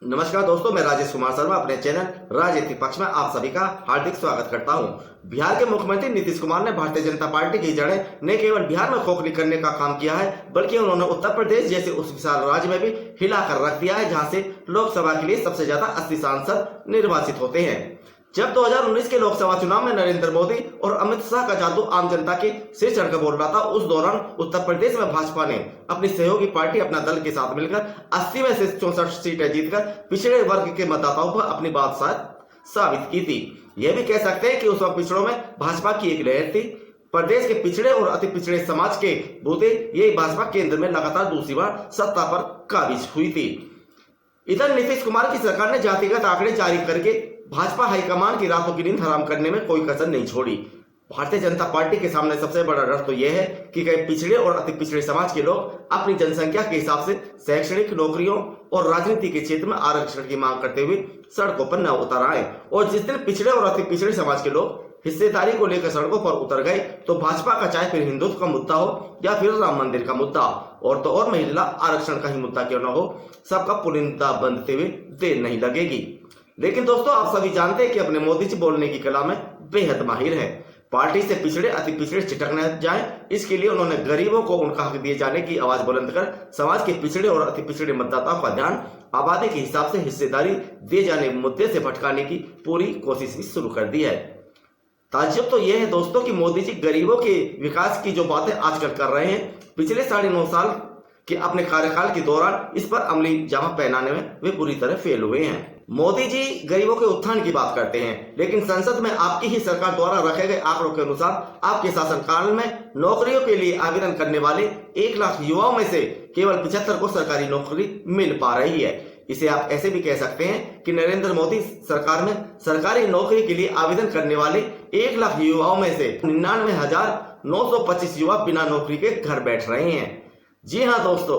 नमस्कार दोस्तों, मैं राजेश कुमार शर्मा अपने चैनल राजनीतिक पक्ष में आप सभी का हार्दिक स्वागत करता हूं। बिहार के मुख्यमंत्री नीतीश कुमार ने भारतीय जनता पार्टी की जड़ें न केवल बिहार में खोखली करने का काम किया है, बल्कि उन्होंने उत्तर प्रदेश जैसे उस विशाल राज्य में भी हिलाकर रख दिया है, जहां से लोकसभा के लिए सबसे ज्यादा 80 सांसद निर्वाचित होते हैं। जब 2019 के लोकसभा चुनाव में नरेंद्र मोदी और अमित शाह का जादू आम जनता के सिर चढ़कर बोल रहा था, उस दौरान उत्तर प्रदेश में भाजपा ने अपनी सहयोगी पार्टी अपना दल के साथ मिलकर 80 में से 64 सीटें जीतकर पिछड़े वर्ग के मतदाताओं पर अपनी बात साबित की थी। यह भी कह सकते हैं कि उस वक्त पिछड़ों में भाजपा की एक लहर थी। प्रदेश के पिछड़े और अति पिछड़े समाज के बूते ये भाजपा केंद्र में लगातार दूसरी बार सत्ता पर काबिज हुई थी। इधर नीतीश कुमार की सरकार ने जातिगत आंकड़े जारी करके भाजपा हाईकमान की रातों की नींद हराम करने में कोई कसर नहीं छोड़ी। भारतीय जनता पार्टी के सामने सबसे बड़ा डर तो यह है कि कई पिछड़े और अति पिछड़े समाज के लोग अपनी जनसंख्या के हिसाब से शैक्षणिक, नौकरियों और राजनीति के क्षेत्र में आरक्षण की मांग करते हुए सड़कों पर न उतर आए। और जिस दिन पिछड़े और अति पिछड़े समाज के लोग हिस्सेदारी को लेकर सड़कों पर उतर गए, तो भाजपा का चाहे फिर हिंदुत्व का मुद्दा हो या फिर राम मंदिर का मुद्दा और तो और महिला आरक्षण का ही मुद्दा क्यों न हो, सबका पुलिंदा बनते हुए देर नहीं लगेगी। लेकिन दोस्तों, आप सभी जानते हैं कि अपने मोदी जी बोलने की कला में बेहद माहिर है। पार्टी से पिछड़े अति पिछड़े चिटक न जाएं, इसके लिए उन्होंने गरीबों को उनका हक दिए जाने की आवाज बुलंद कर समाज के पिछड़े और अति पिछड़े मतदाताओं का ध्यान आबादी के हिसाब से हिस्सेदारी दिए जाने मुद्दे से भटकाने की पूरी कोशिश भी शुरू कर दी है। ताज्जुब तो यह है दोस्तों कि मोदी जी गरीबों के विकास की जो बातें आजकल कर रहे हैं, पिछले 9.5 साल के अपने कार्यकाल के दौरान इस पर अमली जामा पहनाने में वे पूरी तरह फेल हुए हैं। मोदी जी गरीबों के उत्थान की बात करते हैं, लेकिन संसद में आपकी ही सरकार द्वारा रखे गए आंकड़ों के अनुसार आपके शासनकाल में नौकरियों के लिए आवेदन करने वाले 1 लाख युवाओं में से केवल 75 को सरकारी नौकरी मिल पा रही है। इसे आप ऐसे भी कह सकते हैं कि नरेंद्र मोदी सरकार में सरकारी नौकरी के लिए आवेदन करने वाले 1 लाख युवाओं में से 99,925 युवा बिना नौकरी के घर बैठ रहे हैं। जी हाँ दोस्तों,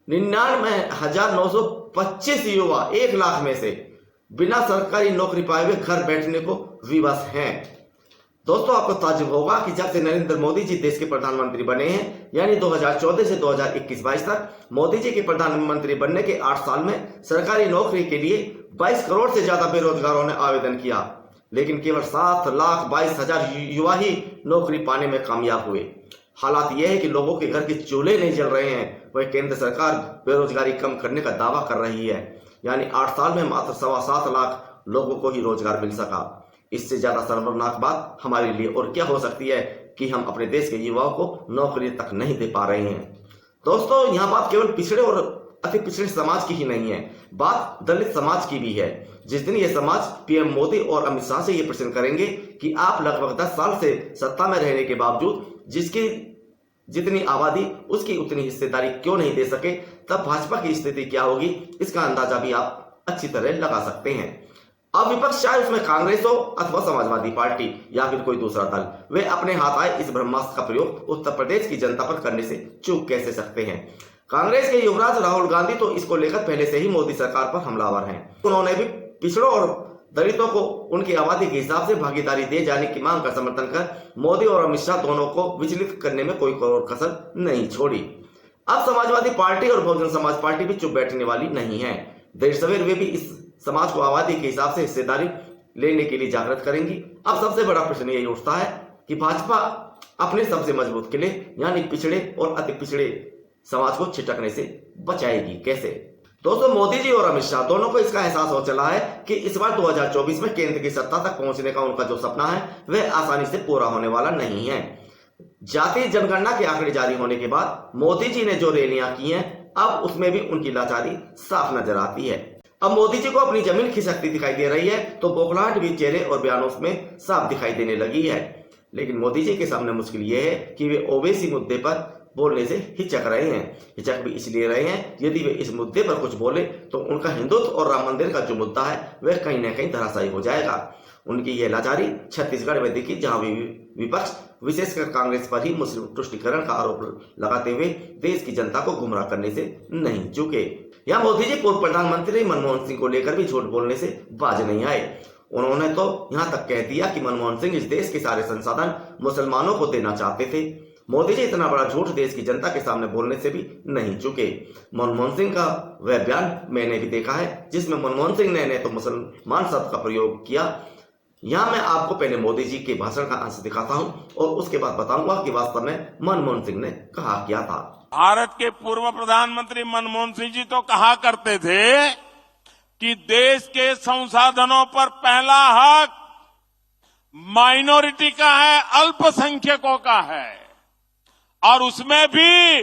99,925 युवा 1 लाख में से बिना सरकारी नौकरी पाए हुए घर बैठने को विवश हैं। दोस्तों, आपको ताज्जुब होगा कि जब से नरेंद्र मोदी जी देश के प्रधानमंत्री बने हैं, यानी 2014 से 2021-22 तक, मोदी जी के प्रधानमंत्री बनने के 8 साल में सरकारी नौकरी के लिए 22 करोड़ से ज्यादा बेरोजगारों ने आवेदन किया, लेकिन केवल 7,22,000 युवा ही नौकरी पाने में कामयाब हुए। हालात यह है कि लोगों के घर के चूल्हे नहीं जल रहे हैं, वह केंद्र सरकार बेरोजगारी कम करने का दावा कर रही है। यानी 8 साल में मात्र 7.25 लाख लोगों को ही रोजगार मिल सका। इससे ज्यादा शर्मनाक बात हमारे लिए और क्या हो सकती है कि हम अपने देश के युवाओं को नौकरी तक नहीं दे पा रहे हैं। दोस्तों, यहाँ बात केवल पिछड़े और अति पिछड़े समाज की ही नहीं है, बात दलित समाज की भी है। जिस दिन ये समाज पीएम मोदी और अमित शाह से ये प्रश्न करेंगे कि आप लगभग 10 साल से सत्ता में रहने के बावजूद जिसकी जितनी आबादी उसकी उतनी हिस्सेदारी क्यों नहीं दे सके, तब भाजपा की स्थिति क्या होगी, इसका अंदाजा भी आप अच्छी तरह लगा सकते हैं। अब विपक्ष, चाहे उसमें कांग्रेस हो अथवा समाजवादी पार्टी या फिर कोई दूसरा दल, वे अपने हाथ आए इस ब्रह्मास्त्र का प्रयोग उत्तर प्रदेश की जनता पर करने से चूक कैसे सकते हैं। कांग्रेस के युवराज राहुल गांधी तो इसको लेकर पहले से ही मोदी सरकार पर हमलावर हैं। उन्होंने भी पिछड़ों और दलितों को उनकी आबादी के हिसाब से भागीदारी दिए जाने की मांग का समर्थन कर मोदी और अमित शाह दोनों को विचलित करने में कोई कसर नहीं छोड़ी। अब समाजवादी पार्टी और बहुजन समाज पार्टी भी चुप बैठने वाली नहीं है। देर सवेर वे भी इस समाज को आबादी के हिसाब से हिस्सेदारी लेने के लिए जागृत करेंगी। अब सबसे बड़ा प्रश्न यही उठता है कि भाजपा अपने सबसे मजबूत किले यानी पिछड़े और अति पिछड़े समाज को छिटकने से बचाएगी कैसे। दोस्तों, मोदी जी और अमित शाह दोनों को इसका एहसास हो चला है कि इस बार 2024 में केंद्र की सत्ता तक पहुंचने का उनका जो सपना है वह आसानी से पूरा होने वाला नहीं है। जातीय जनगणना के आंकड़े जारी होने के बाद मोदी जी ने जो रैलियां की हैं, अब उसमें भी उनकी लाचारी साफ नजर आती है। अब मोदी जी को अपनी जमीन खिसकती दिखाई दे रही है, तो बौखलाहट भी चेहरे और बयानों में साफ दिखाई देने लगी है। लेकिन मोदी जी के सामने मुश्किल यह है कि वे ओवैसी मुद्दे पर बोलने से हिचक रहे हैं। हिचक भी इसलिए रहे हैं, यदि वे इस मुद्दे पर कुछ बोले तो उनका हिंदुत्व और राम मंदिर का जो मुद्दा है वह कहीं ना कहीं धराशायी हो जाएगा। उनकी यह लाचारी छत्तीसगढ़ में दिखी, जहां विपक्ष विशेषकर कांग्रेस पर ही मुस्लिम तुष्टीकरण का आरोप लगाते हुए देश की जनता को गुमराह करने से नहीं चूके। यहाँ मोदी जी पूर्व प्रधानमंत्री मनमोहन सिंह को लेकर भी झूठ बोलने से बाज नहीं आए। उन्होंने तो यहाँ तक कह दिया कि मनमोहन सिंह इस देश के सारे संसाधन मुसलमानों को देना चाहते थे। मोदी जी इतना बड़ा झूठ देश की जनता के सामने बोलने से भी नहीं चुके। मनमोहन सिंह का वह बयान मैंने भी देखा है जिसमें मनमोहन सिंह ने तो मुसलमान शब्द का प्रयोग किया। यहाँ मैं आपको पहले मोदी जी के भाषण का अंश दिखाता हूँ और उसके बाद बताऊंगा कि वास्तव में मनमोहन सिंह ने कहा क्या था। भारत के पूर्व प्रधानमंत्री मनमोहन सिंह जी तो कहा करते थे कि देश के संसाधनों पर पहला हक माइनॉरिटी का है, अल्पसंख्यकों का है, और उसमें भी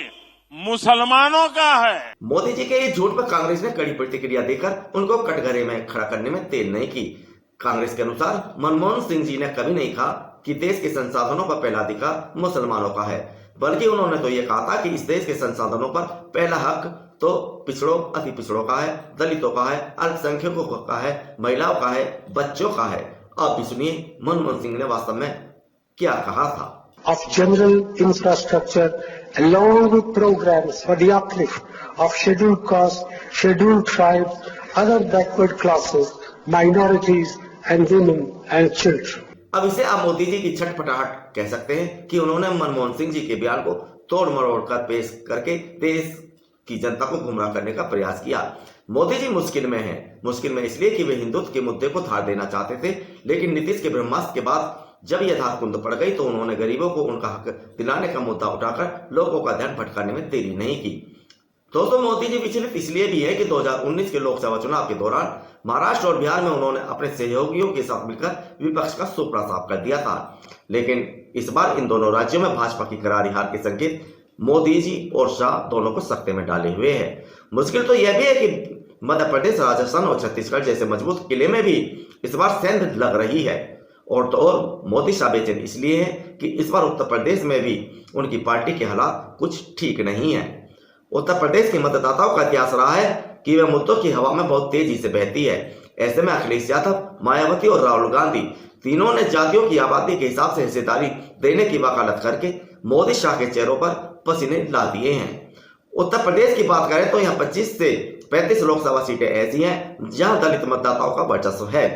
मुसलमानों का है। मोदी जी के इस झूठ पर कांग्रेस ने कड़ी प्रतिक्रिया देकर उनको कटघरे में खड़ा करने में देर नहीं की। कांग्रेस के अनुसार मनमोहन सिंह जी ने कभी नहीं कहा कि देश के संसाधनों पर पहला अधिकार मुसलमानों का है, बल्कि उन्होंने तो यह कहा था कि इस देश के संसाधनों पर पहला हक तो पिछड़ों, अति पिछड़ों का है, दलितों का है, अल्पसंख्यकों का है, महिलाओं का है, बच्चों का है। अब भी सुनिए मनमोहन सिंह ने वास्तव में क्या कहा था। Of general infrastructure along with programs for the uplift of scheduled castes, scheduled tribes, other backward classes, minorities and women and children. अब इसे आप मोदी जी की छटपटाहट कह सकते हैं कि उन्होंने मनमोहन सिंह जी के बयान को तोड़ मरोड़ कर पेश करके देश की जनता को गुमराह करने का प्रयास किया। मोदी जी मुश्किल में हैं। मुश्किल में इसलिए कि वे हिंदुत्व के मुद्दे को धार देना चाहते थे, लेकिन नीतीश के ब्रह्मास्त्र के बाद जब यह धार कुंद पड़ गई तो उन्होंने गरीबों को उनका हक दिलाने का मुद्दा उठाकर लोगों का ध्यान भटकाने में देरी नहीं की। दोस्तों, मोदी जी विचलित इसलिए भी है कि 2019 के लोकसभा चुनाव के दौरान महाराष्ट्र और बिहार में उन्होंने अपने सहयोगियों के साथ मिलकर विपक्ष का सुपड़ा साफ कर दिया था, लेकिन इस बार इन दोनों राज्यों में भाजपा की करारी हार के संकेत मोदी जी और शाह दोनों को सख्ते में डाले हुए है। मुश्किल तो यह भी है कि मध्य प्रदेश, राजस्थान और छत्तीसगढ़ जैसे मजबूत किले में भी इस बार सेंध लग रही है। और तो और मोदी शाह बेचैन इसलिए है कि इस बार उत्तर प्रदेश में भी उनकी पार्टी के हालात कुछ ठीक नहीं है। उत्तर प्रदेश के मतदाताओं का इतिहास रहा है कि वह मुद्दों की हवा में बहुत तेजी से बहती है। ऐसे में अखिलेश यादव, मायावती और राहुल गांधी तीनों ने जातियों की आबादी के हिसाब से हिस्सेदारी देने की वकालत करके मोदी शाह के चेहरों पर पसीने ला दिए हैं। उत्तर प्रदेश की बात करें तो यहाँ 25 से 35 लोकसभा सीटें ऐसी हैं जहां दलित मतदाताओं का वर्चस्व है।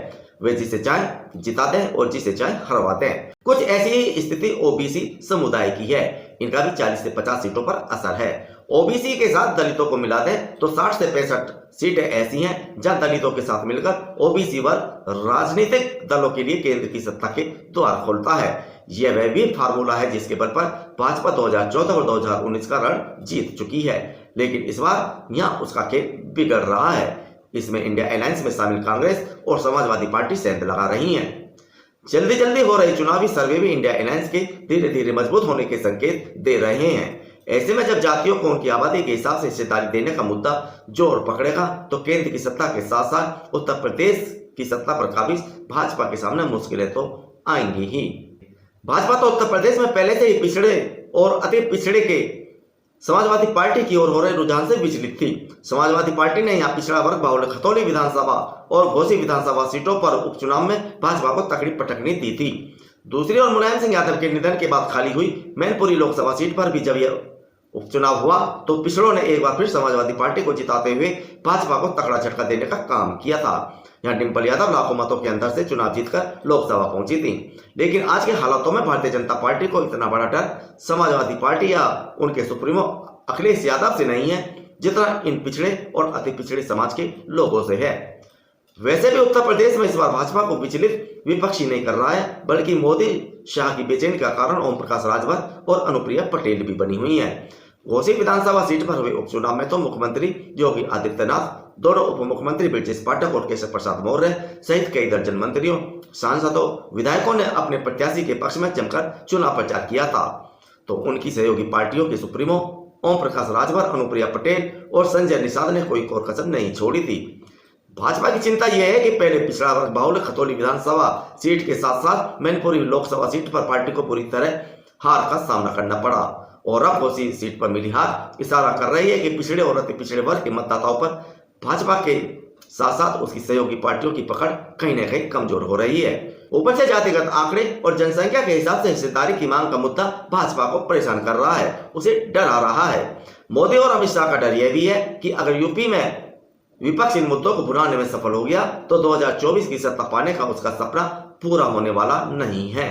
वे जिसे चाहे जिता दें और जिसे चाहे हरवा दें। कुछ ऐसी ही स्थिति ओबीसी समुदाय की है। इनका भी 40 से 50 सीटों पर असर है। ओबीसी के साथ दलितों को मिला दें तो 60 से 65 सीटें ऐसी हैं जहां दलितों के साथ मिलकर ओबीसी वर्ग राजनीतिक दलों के लिए केंद्र की सत्ता के द्वार खोलता है। यह वह भी फार्मूला है जिसके बल पर भाजपा 2014 और 2019 का रण जीत चुकी है, लेकिन इस बार यहाँ उसका खेल बिगड़ रहा है। इसमें इंडिया अलायंस में शामिल कांग्रेस और समाजवादी पार्टी सेंध लगा रही हैं। जल्दी जल्दी हो रही चुनावी सर्वे भी इंडिया अलायंस के धीरे धीरे मजबूत होने के संकेत दे रहे हैं। ऐसे में जब जातियों को उनकी आबादी के हिसाब से हिस्सेदारी देने का मुद्दा जोर पकड़ेगा तो केंद्र की सत्ता के साथ साथ उत्तर प्रदेश की सत्ता पर काबिज भाजपा के सामने मुश्किलें तो आएंगी ही। भाजपा तो उत्तर प्रदेश में पहले से ही पिछड़े और अति पिछड़े के समाजवादी पार्टी की ओर हो रहे रुझान से विचलित थी। समाजवादी पार्टी ने यहाँ पिछड़ा वर्ग बाहुल्य खतौली विधानसभा और घोसी विधानसभा सीटों पर उपचुनाव में भाजपा को तकड़ी पटकनी दी थी। दूसरी ओर मुलायम सिंह यादव के निधन के बाद खाली हुई मैनपुरी लोकसभा सीट पर भी जब यह उपचुनाव हुआ तो पिछड़ों ने एक बार फिर समाजवादी पार्टी को जिताते हुए भाजपा को तगड़ा झटका देने का काम किया था। यहाँ डिम्पल यादव लाखों मतों के अंदर से चुनाव जीतकर लोकसभा पहुंची थी, लेकिन आज के हालातों में भारतीय जनता पार्टी को इतना बड़ा डर समाजवादी पार्टी या उनके सुप्रीमो अखिलेश यादव से नहीं है जितना इन पिछड़े और अति पिछड़े समाज के लोगों से है। वैसे भी उत्तर प्रदेश में इस बार भाजपा को विचलित विपक्षी नहीं कर रहा है, बल्कि मोदी शाह की बेचैनी का कारण ओम प्रकाश राजभर और अनुप्रिया पटेल भी बनी हुई है। घोसी विधानसभा सीट पर हुए उपचुनाव में तो मुख्यमंत्री योगी आदित्यनाथ, दोनों उप मुख्यमंत्री ब्रजेश पाठक और केशव प्रसाद मौर्य सहित कई दर्जन मंत्रियों, सांसदों, विधायकों ने अपने प्रत्याशी के पक्ष में जमकर चुनाव प्रचार किया था, तो उनकी सहयोगी पार्टियों के सुप्रीमो ओम प्रकाश राजभर, अनुप्रिया पटेल और संजय निषाद ने कोई और कसर नहीं छोड़ी थी। भाजपा की चिंता यह है कि पहले पिछड़ा वर्ग बाहुल्य खतौली विधानसभा सीट के साथ साथ मैनपुरी लोकसभा सीट पर पार्टी को पूरी तरह हार का सामना करना पड़ा और अब घोसी सीट पर मिली हार इशारा कर रही है कि पिछड़े और अति पिछड़े वर्ग के मतदाताओं पर भाजपा के साथ साथ उसकी सहयोगी पार्टियों की पकड़ कहीं न कहीं कमजोर हो रही है। ऊपर से जातिगत आंकड़े और जनसंख्या के हिसाब से हिस्सेदारी की मांग का मुद्दा भाजपा को परेशान कर रहा है, उसे डरा रहा है। मोदी और अमित शाह का डर यह भी है कि अगर यूपी में विपक्ष इन मुद्दों को भुनाने में सफल हो गया तो 2024 की सत्ता पाने का उसका सपना पूरा होने वाला नहीं है।